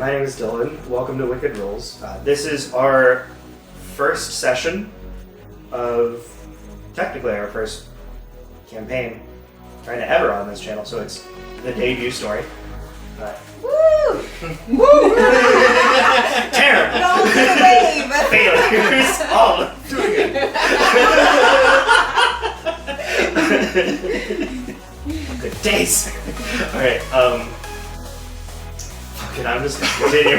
my name is Dylan. Welcome to Wicked Rules. This is our first session of, technically our first campaign kind of ever on this channel, so it's the debut story. Woo! Woo! Terrible! Don't do the wave! Failures! All doing it! Good days! Alright, fuck it, I'm just gonna continue.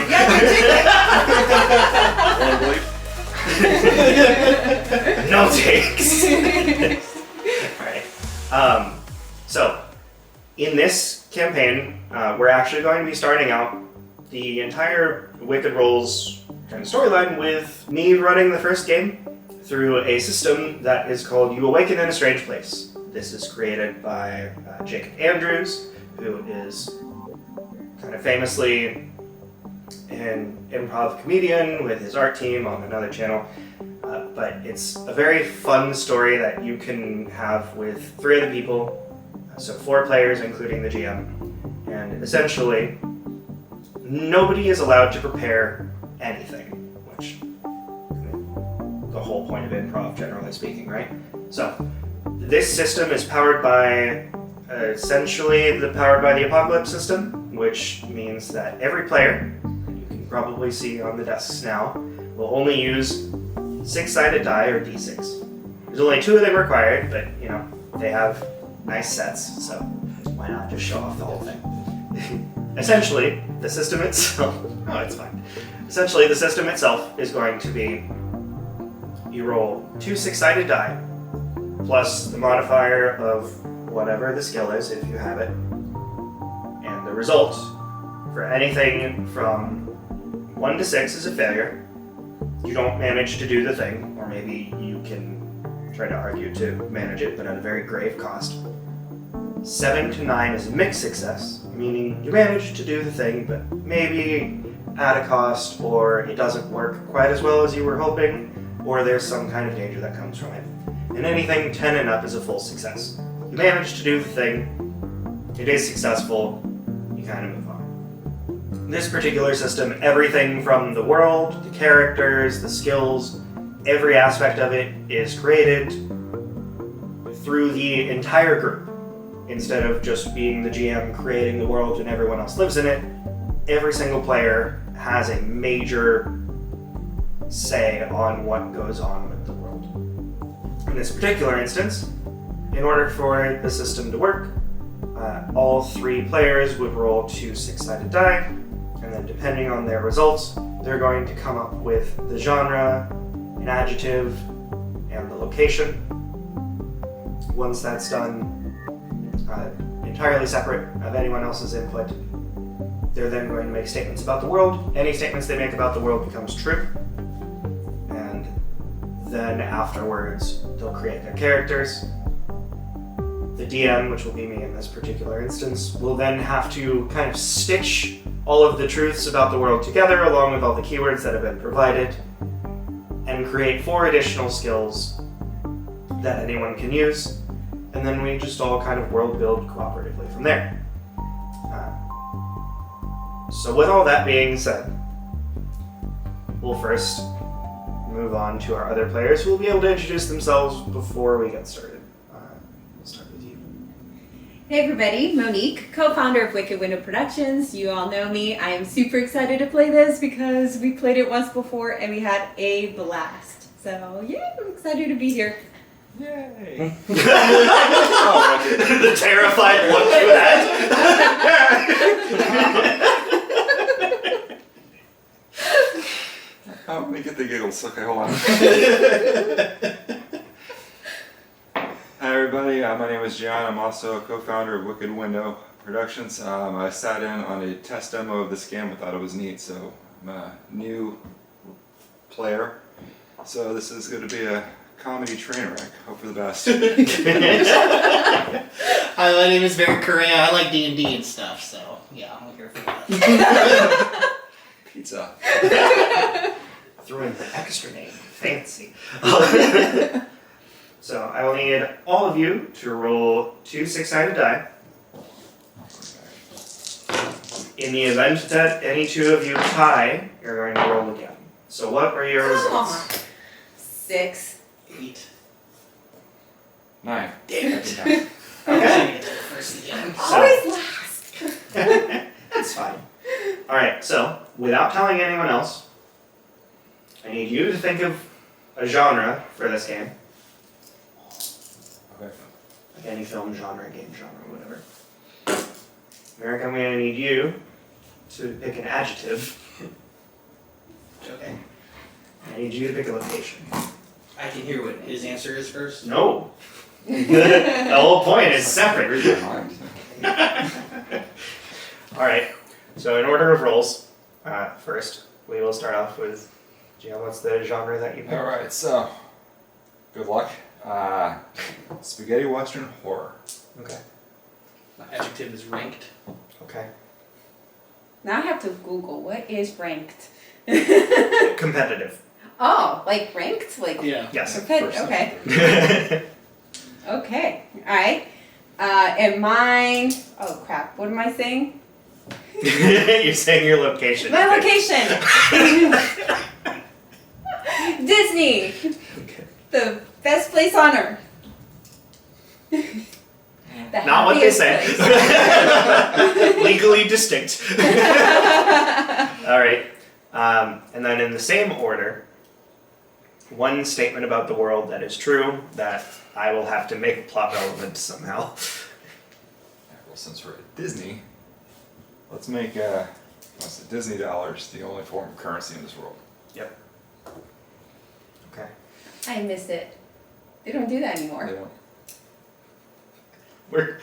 No takes! Alright, so, in this campaign, we're actually going to be starting out the entire Wicked Rolls kind of storyline with me running the first game through a system that is called You Awaken in a Strange Place. This is created by Jacob Andrews, who is kind of famously an improv comedian with his art team on another channel. But it's a very fun story that you can have with 3 other people, so 4 players including the GM. And essentially, nobody is allowed to prepare anything, which the whole point of improv, generally speaking, right? So, this system is powered by, essentially, Powered by the Apocalypse system, which means that every player, you can probably see on the desks now, will only use 6-sided die, or d6. There's only 2 of them required, but, you know, they have nice sets, so why not just show off the whole thing? Essentially, the system itself... Oh, it's fine. Essentially, the system itself is going to be... You roll 2 6-sided die, plus the modifier of whatever the skill is, if you have it. And the result for anything from 1 to 6 is a failure. You don't manage to do the thing, or maybe you can try to argue to manage it, but at a very grave cost. 7 to 9 is a mixed success, meaning you manage to do the thing, but maybe at a cost, or it doesn't work quite as well as you were hoping, or there's some kind of danger that comes from it. And anything 10 and up is a full success. You manage to do the thing, it is successful, you kind of move on. This particular system, everything from the world, the characters, the skills, every aspect of it is created through the entire group. Instead of just being the GM creating the world and everyone else lives in it, every single player has a major say on what goes on with the world. In this particular instance, in order for the system to work, all 3 players would roll 2 6-sided die, and then depending on their results, they're going to come up with the genre, an adjective, and the location. Once that's done, entirely separate of anyone else's input, they're then going to make statements about the world. Any statements they make about the world becomes true, and then afterwards they'll create their characters. The DM, which will be me in this particular instance, will then have to kind of stitch all of the truths about the world together along with all the keywords that have been provided and create 4 additional skills that anyone can use, and then we just all kind of world build cooperatively from there. So with all that being said, we'll first move on to our other players who will be able to introduce themselves before we get started. We'll start with you. Hey everybody, Monique, co-founder of Wicked Window Productions. You all know me. I am super excited to play this because we played it once before and we had a blast. So yeah, I'm excited to be here. Yay! The terrified look you had. Oh, let me get the giggles. Okay, hold on. Hi everybody, my name is John. I'm also a co-founder of Wicked Window Productions. I sat in on a test demo of this game and thought it was neat, so I'm a new player. So this is going to be a comedy train wreck. Hope for the best. Hi, my name is Barry Correa. I like D&D and stuff, so yeah, I'm here for that. Pizza. Threw in the extra name. Fancy. So I will need all of you to roll 2 6-sided die. In the event that any two of you tie, you're going to roll again. So what are your Come on. results? 6. 8. 9. Damn it. Okay. First again. Always last. That's fine. Alright, so without telling anyone else, I need you to think of a genre for this game. Okay. Like any film genre, game genre, whatever. Merrick, I'm going to need you to pick an adjective. Okay. I need you to pick a location. I can hear what his answer is first. No. The whole point is separate. Read my mind. Alright, so in order of roles, first, we will start off with, Gio, what's the genre that you picked? Alright, so good luck. Spaghetti Western horror. Okay. My adjective is ranked. Okay. Now I have to Google what is ranked. Competitive. Oh, like ranked? Like Yeah. Yes. competitive. Okay. Okay. Alright. And mine, oh crap, what am I saying? You're saying your location. My location! Disney! Okay. The best place on earth. The Not what they happiest say. place. Legally distinct. Alright. And then in the same order, one statement about the world that is true that I will have to make plot relevant somehow. Yeah, well, since we're at Disney, let's make what's the Disney dollars the only form of currency in this world. Yep. Okay. I miss it. They don't do that anymore. They don't. We're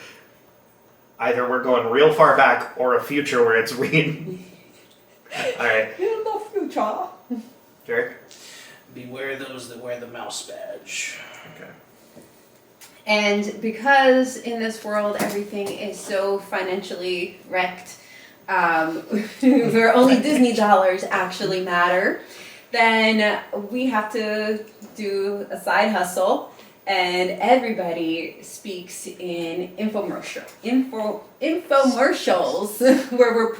going real far back or a future where it's read. Alright. In the future. Derek? Beware those that wear the mouse badge. Okay. And because in this world everything is so financially wrecked, where only Disney dollars actually matter, then we have to do a side hustle, and everybody speaks in infomercials where we're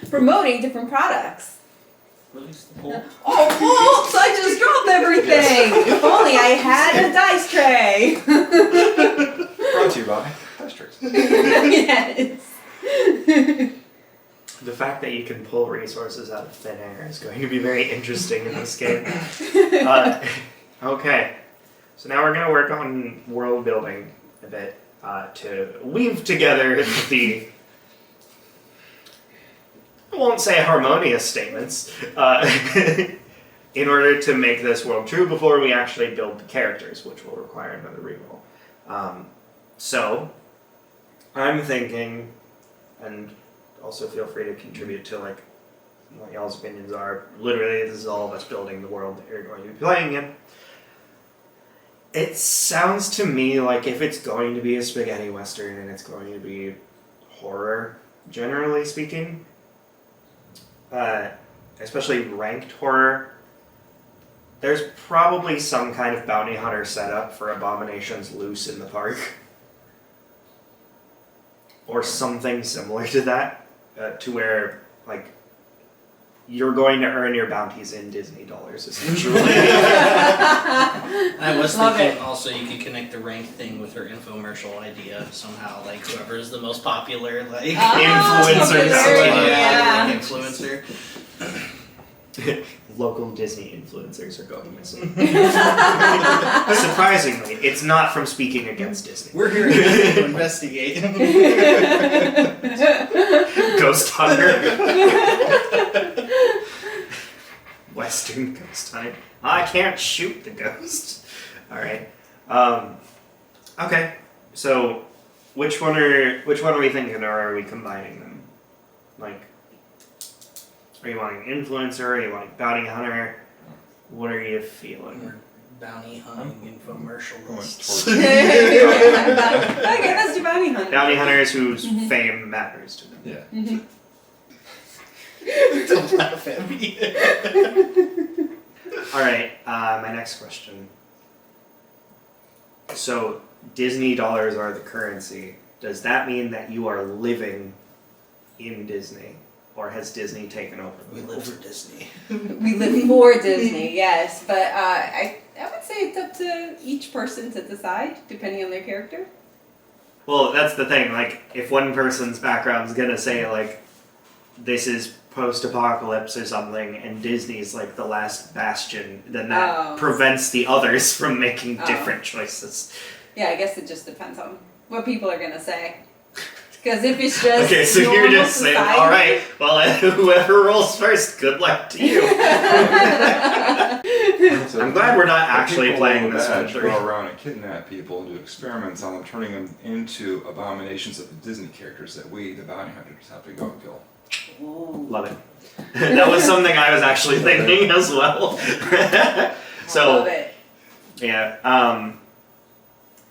promoting different products. Release the poll. Oh, oops, I just dropped everything! If only I had a dice tray! Brought to you by Dice Tricks. Yes. The fact that you can pull resources out of thin air is going to be very interesting in this game. Okay, so now we're going to work on world building a bit to weave together the, I won't say harmonious statements, in order to make this world true before we actually build the characters, which will require another reroll. So, I'm thinking, and also feel free to contribute to like what y'all's opinions are. Literally, this is all of us building the world that you're going to be playing in. It sounds to me like if it's going to be a spaghetti western and it's going to be horror, generally speaking, especially ranked horror, there's probably some kind of bounty hunter setup for abominations loose in the park. Or something similar to that, to where, like, you're going to earn your bounties in Disney dollars, essentially. I was Love thinking it. also you could connect the rank thing with her infomercial idea somehow, like whoever is the most popular, like Influencers. Yeah. influencer. Local Disney influencers are going missing. Surprisingly, it's not from speaking against Disney. We're here to investigate. Ghost Hunter. Western Ghost Hunter. I can't shoot the ghost. Alright. Okay. So which one are we thinking, or are we combining them? Like, are you wanting influencer? Are you wanting bounty hunter? What are you feeling? Bounty hunting infomercials. Okay, let's do bounty hunt. Bounty hunters whose fame matters to them. Yeah. Don't laugh at me. Alright, my next question. So, Disney dollars are the currency. Does that mean that you are living in Disney? or has Disney taken over? We live for Disney. We live for Disney, yes, but I would say it's up to each person to decide, depending on their character. Well, that's the thing. Like, if one person's background's gonna say like, this is post-apocalypse or something, and Disney's like the last bastion, then that prevents the others from making different choices. Yeah, I guess it just depends on what people are gonna say. Because if it's just Okay, so you're normal just saying, society- all right, well, whoever rolls first, good luck to you. I'm glad we're not actually playing this one. Go around and kidnap people and do experiments on them, turning them into abominations of the Disney characters that we, the bounty hunters, have to go and kill. Love it. That was something I was actually thinking as well. So, Love it. yeah.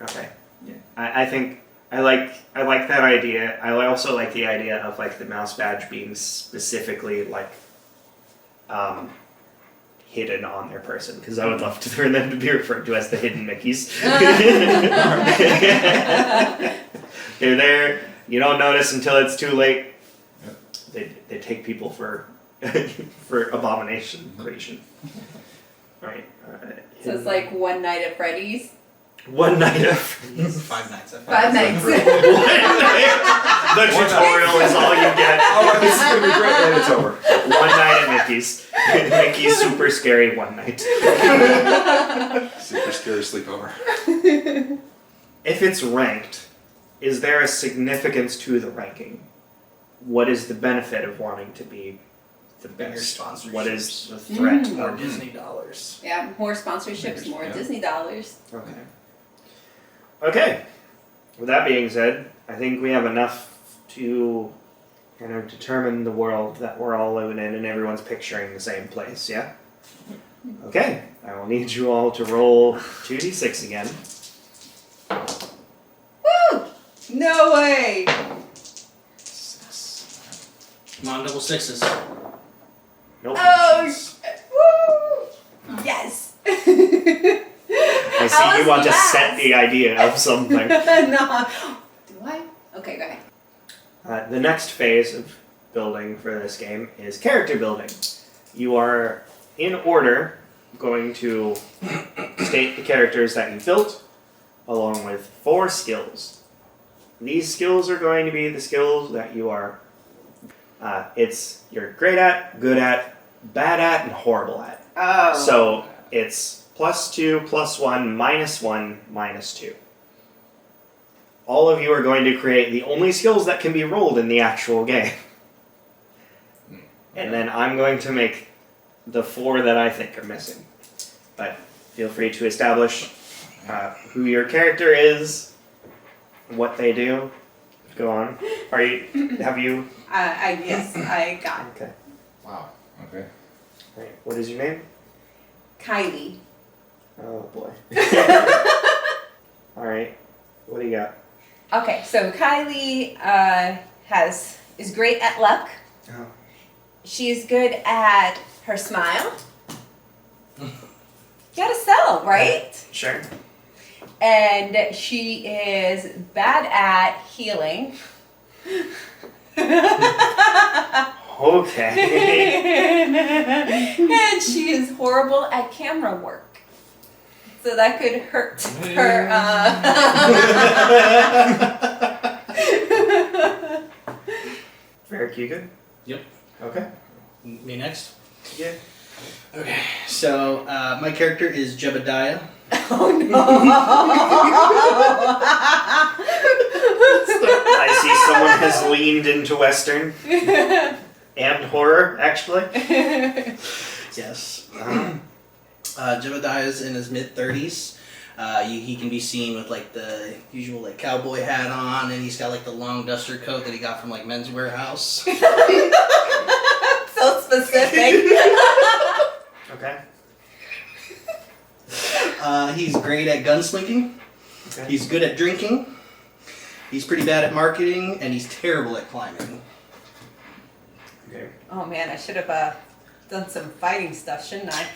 Okay. Yeah. I think I like that idea. I also like the idea of like the mouse badge being specifically like hidden on their person, because I would love to for them to be referred to as the hidden Mickeys. They're there. You don't notice until it's too late. They take people for for abomination creation. Right. So it's like One Night at Freddy's. One night of 5 nights. 5 nights. one night. The tutorial is all you get. Oh, this is gonna be great, and it's over. One night at Mickey's. Mickey's super scary one night. Super scary sleepover. If it's ranked, is there a significance to the ranking? What is the benefit of wanting to be the Bigger best? sponsorships. What is the threat? More Disney dollars. Yeah, more sponsorships, more Yeah. Disney dollars. Okay. Okay. With that being said, I think we have enough to kind of determine the world that we're all living in and everyone's picturing the same place, yeah? Okay. I will need you all to roll 2d6 again. Woo! No way! 6. Come on, double 6s. Nope. Oh, woo! Yes! I see you want to set the idea of something. No. Do I? Okay, go ahead. The next phase of building for this game is character building. You are, in order, going to state the characters that you built, along with 4 skills. These skills are going to be the skills that you are, you're great at, good at, bad at, and horrible at. Oh. So it's +2, +1, -1, -2. All of you are going to create the only skills that can be rolled in the actual game. And then I'm going to make the 4 that I think are missing. But feel free to establish who your character is, what they do. Go on. Have you? Yes, I got it. Okay. Wow. Okay. All right. What is your name? Kylie. Oh boy. All right. What do you got? Okay, so Kylie is great at luck. Oh. She's good at her smile. You gotta sell, right? Sure. And she is bad at healing. Okay. And she is horrible at camera work. So that could hurt her. Varric, you good? Yep. Okay. Me next? Yeah. Okay, so my character is Jebediah. Oh no! I see someone has leaned into Western and horror, actually. Yes. Jebediah's in his mid-30s. He can be seen with like the usual like cowboy hat on, and he's got like the long duster coat that he got from like Men's Warehouse. So specific. Okay. He's great at gunslinking. Okay. He's good at drinking. He's pretty bad at marketing, and he's terrible at climbing. Okay. Oh man, I should have done some fighting stuff, shouldn't I?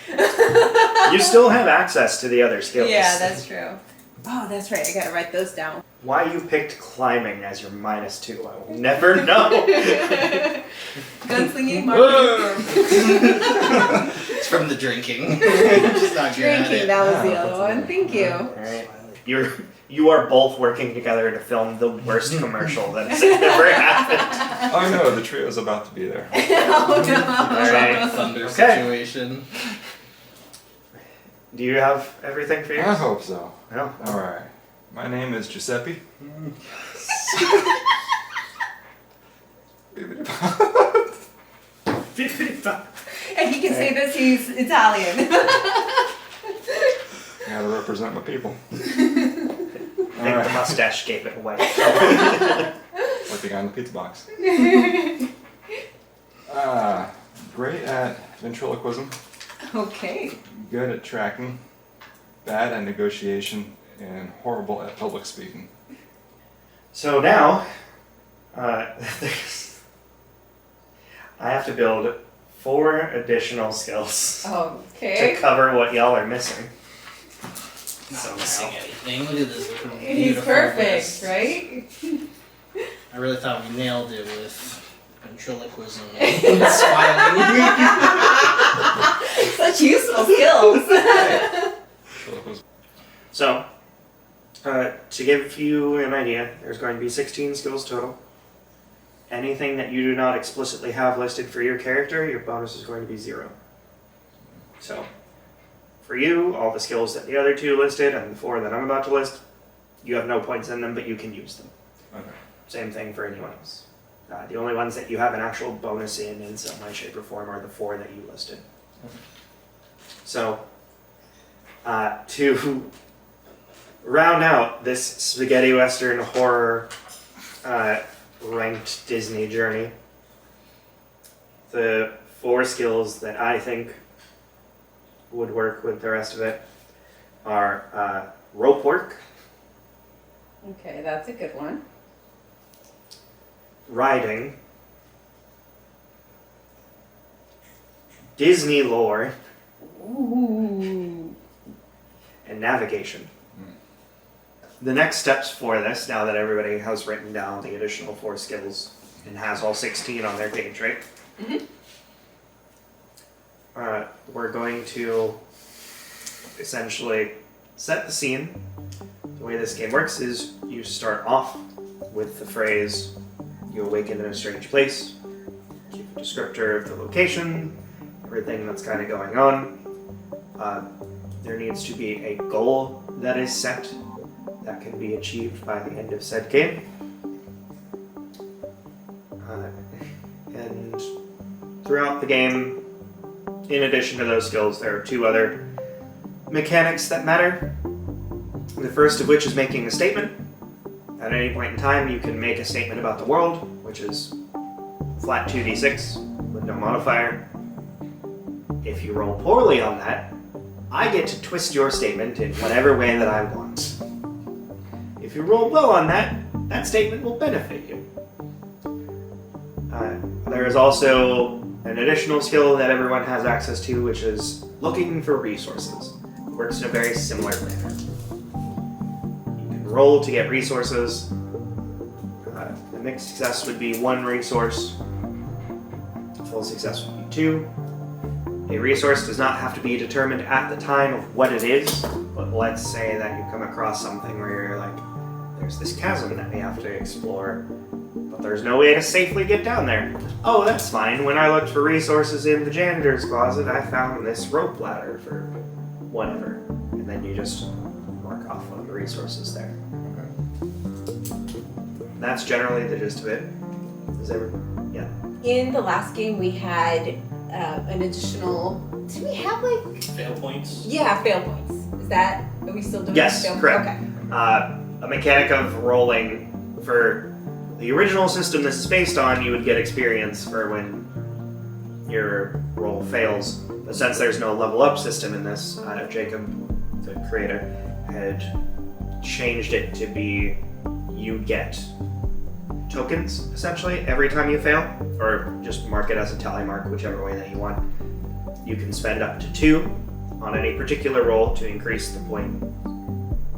You still have access to the other skills. Yeah, that's true. Oh, that's right. I gotta write those down. Why you picked climbing as your -2, I will never know. Gunslinging, marketing. It's from the drinking. Just not good at Drinking, it. that was the other one. Thank you. Alright. You are both working together to film the worst commercial that's ever happened. Oh no, the trio's about to be there. Oh no. Alright. Thunder Okay. situation. Do you have everything for yours? I hope so. No. Alright. My name is Giuseppe. And he can say this, he's Italian. I gotta represent my people. I think the mustache gave it away. Like the guy in the pizza box. Great at ventriloquism, Okay. good at tracking, bad at negotiation, and horrible at public speaking. So now, there's, I have to build 4 additional skills to Okay. cover what y'all are missing. Not missing anything. Look at this. He's beautiful perfect, list. right? I really thought we nailed it with ventriloquism and smiling. Such useful skills. Ventriloquism. So, to give you an idea, there's going to be 16 skills total. Anything that you do not explicitly have listed for your character, your bonus is going to be 0. So, for you, all the skills that the other 2 listed and the 4 that I'm about to list, you have no points in them, but you can use them. Okay. Same thing for anyone else. The only ones that you have an actual bonus in some way, shape, or form are the 4 that you listed. So, to round out this spaghetti western horror ranked Disney journey, the 4 skills that I think would work with the rest of it are rope work, Okay, that's a good one. riding, Disney lore, Ooh. and navigation. The next steps for this, now that everybody has written down the additional 4 skills and has all 16 on their page, right? Mhm. We're going to essentially set the scene. The way this game works is you start off with the phrase, "You awaken in a strange place." Give a descriptor of the location, everything that's kind of going on. There needs to be a goal that is set that can be achieved by the end of said game. And throughout the game, in addition to those skills, there are 2 other mechanics that matter. The first of which is making a statement. At any point in time, you can make a statement about the world, which is flat 2d6 with no modifier. If you roll poorly on that, I get to twist your statement in whatever way that I want. If you roll well on that, that statement will benefit you. There is also an additional skill that everyone has access to, which is looking for resources. It works in a very similar manner. You can roll to get resources. The mixed success would be 1 resource. Full success would be 2. A resource does not have to be determined at the time of what it is, but let's say that you come across something where you're like, there's this chasm that we have to explore, but there's no way to safely get down there. Oh, that's fine. When I looked for resources in the janitor's closet, I found this rope ladder for whatever. And then you just mark off one of the resources there. That's generally the gist of it. Yeah. In the last game, we had an additional. Did we have like? Fail points. Yeah, fail points. Is that? Are we still doing? Yes, fail correct. Okay. A mechanic of rolling for the original system this is based on, you would get experience for when your roll fails. But since there's no level up system in this, Jacob, the creator, had changed it to be you get tokens, essentially, every time you fail, or just mark it as a tally mark, whichever way that you want. You can spend up to 2 on any particular roll to increase the point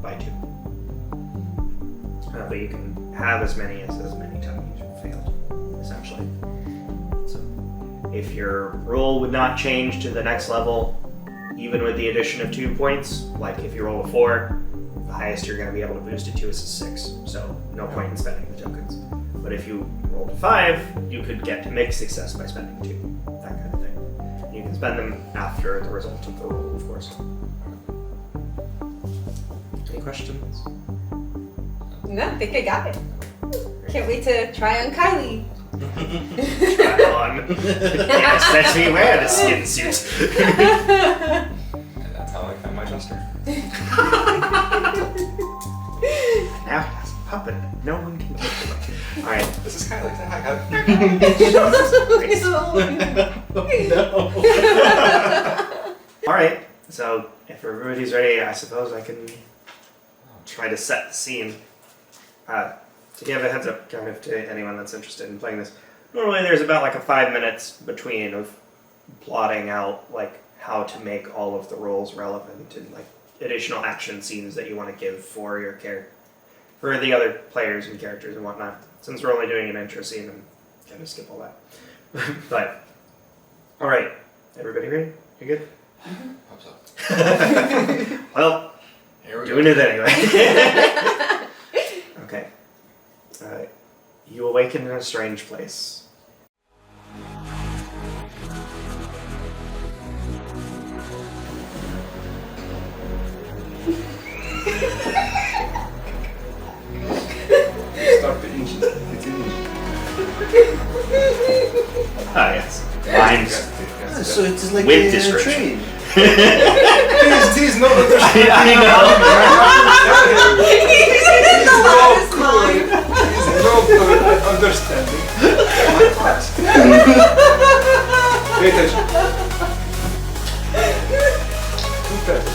by 2. but you can have as many times you've failed, essentially. So if your roll would not change to the next level, even with the addition of 2 points, like if you roll a 4, the highest you're going to be able to boost it to is a 6, so no point in spending the tokens. But if you rolled a 5, you could get to mixed success by spending 2, that kind of thing. You can spend them after the result of the roll, of course. Any questions? No, I think I got it. Can't wait to try on Kylie. Try on. Yes, that's me wear the skin suit. And that's how I found my jester. Now he has a puppet that no one can take away. Alright. This is kind of like that. Alright, so if everybody's ready, I suppose I can try to set the scene. To give a heads up kind of to anyone that's interested in playing this, normally there's about like a 5 minutes between of plotting out like how to make all of the roles relevant and like additional action scenes that you want to give for your character, for the other players and characters and whatnot. Since we're only doing an intro scene, I'm gonna skip all that. But alright, everybody ready? You good? Hope so. Well, Here we doing go. it anyway. Okay. You awaken in a strange place. Start the engine. It's in Ah, yes. Lines. So it's like With a description. train. Please, no understanding. I know. He's the loudest line. Please, no good understanding. Pay attention. Too fast.